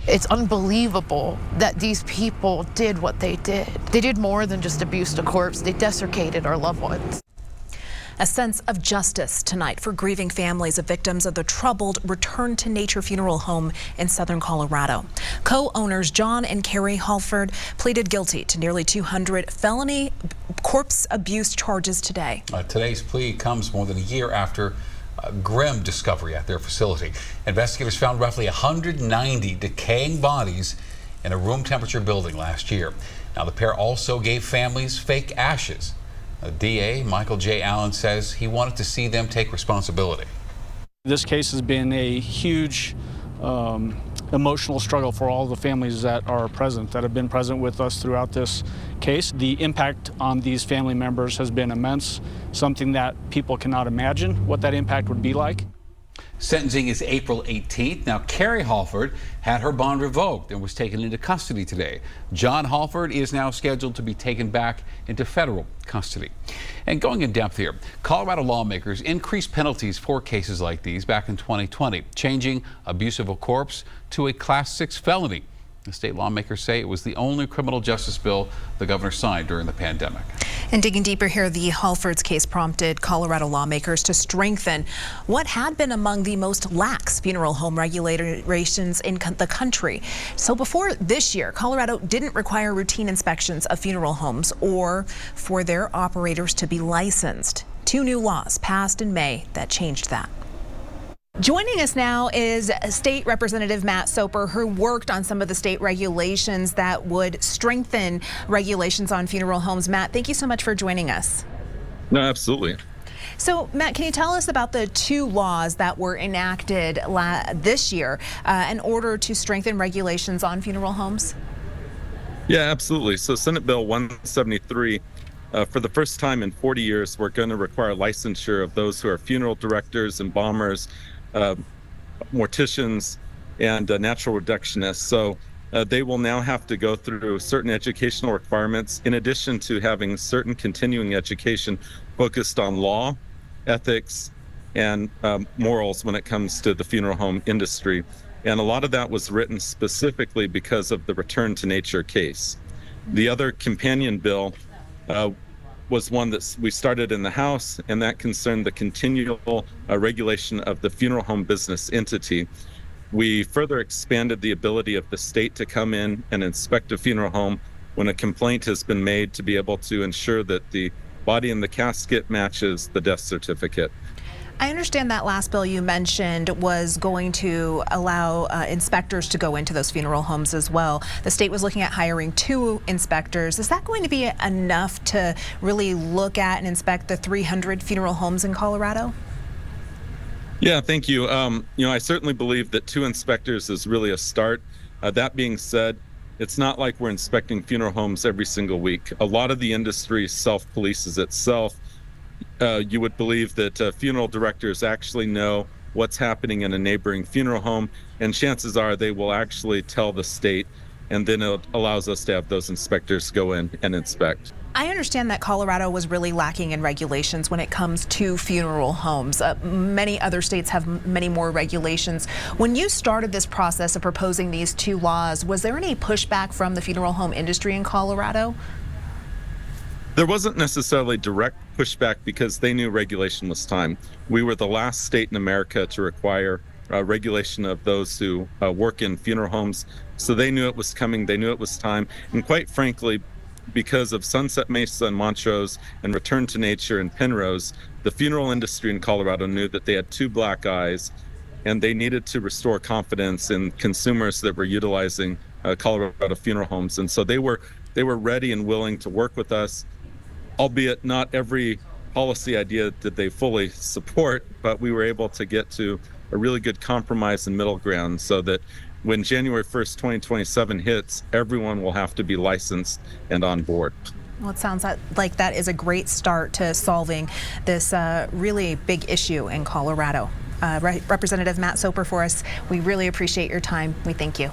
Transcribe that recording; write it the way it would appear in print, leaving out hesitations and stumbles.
It's unbelievable that these people did what they did. They did more than just abuse a corpse. They desecrated our loved ones. A sense of justice tonight for grieving families of victims of the troubled Return to Nature funeral home in southern Colorado. Co-owners John and Carrie Halford pleaded guilty to nearly 200 felony corpse abuse charges today. Today's plea comes more than a year after a grim discovery at their facility. Investigators found roughly 190 decaying bodies in a room temperature building last year. Now, the pair also gave families fake ashes. The DA, Michael J. Allen, says he wanted to see them take responsibility. This case has been a huge emotional struggle for all the families that are present, that have been present with us throughout this case. The impact on these family members has been immense, something that people cannot imagine what that impact would be like. Sentencing is April 18th. Now, Carrie Halford had her bond revoked and was taken into custody today. John Halford is now scheduled to be taken back into federal custody. And going in depth here, Colorado lawmakers increased penalties for cases like these back in 2020, changing abuse of a corpse to a Class 6 felony. The state lawmakers say it was the only criminal justice bill the governor signed during the pandemic. And digging deeper here, the Halfords case prompted Colorado lawmakers to strengthen what had been among the most lax funeral home regulations in the country. So before this year, Colorado didn't require routine inspections of funeral homes or for their operators to be licensed. Two new laws passed in May that changed that. Joining us now is State Representative Matt Soper, who worked on some of the state regulations that would strengthen regulations on funeral homes. Matt, thank you so much for joining us. No, absolutely. So, Matt, can you tell us about the two laws that were enacted this year in order to strengthen regulations on funeral homes? Yeah, absolutely. So Senate Bill 173, for the first time in 40 years, we're going to require licensure of those who are funeral directors, embalmers, morticians, and natural reductionists. So they will now have to go through certain educational requirements in addition to having certain continuing education focused on law, ethics, and morals when it comes to the funeral home industry. And a lot of that was written specifically because of the Return to Nature case. The other companion bill was one that we started in the House, and that concerned the continual regulation of the funeral home business entity. We further expanded the ability of the state to come in and inspect a funeral home when a complaint has been made, to be able to ensure that the body in the casket matches the death certificate. I understand that last bill you mentioned was going to allow inspectors to go into those funeral homes as well. The state was looking at hiring 2 inspectors. Is that going to be enough to really look at and inspect the 300 funeral homes in Colorado? Yeah, thank you. I certainly believe that 2 inspectors is really a start. That being said, it's not like we're inspecting funeral homes every single week. A lot of the industry self-polices itself. You would believe that funeral directors actually know what's happening in a neighboring funeral home, and chances are they will actually tell the state, and then it allows us to have those inspectors go in and inspect. I understand that Colorado was really lacking in regulations when it comes to funeral homes. Many other states have many more regulations. When you started this process of proposing these 2 laws, was there any pushback from the funeral home industry in Colorado? There wasn't necessarily direct pushback because they knew regulation was time. We were the last state in America to require regulation of those who work in funeral homes. So they knew it was coming, they knew it was time. And quite frankly, because of Sunset Mesa and Montrose and Return to Nature and Penrose, the funeral industry in Colorado knew that they had 2 black eyes, and they needed to restore confidence in consumers that were utilizing Colorado funeral homes. And so they were ready and willing to work with us. Albeit not every policy idea did they fully support, but we were able to get to a really good compromise and middle ground so that when January 1st, 2027 hits, everyone will have to be licensed and on board. Well, it sounds like that is a great start to solving this really big issue in Colorado. Representative Matt Soper for us, we really appreciate your time. We thank you.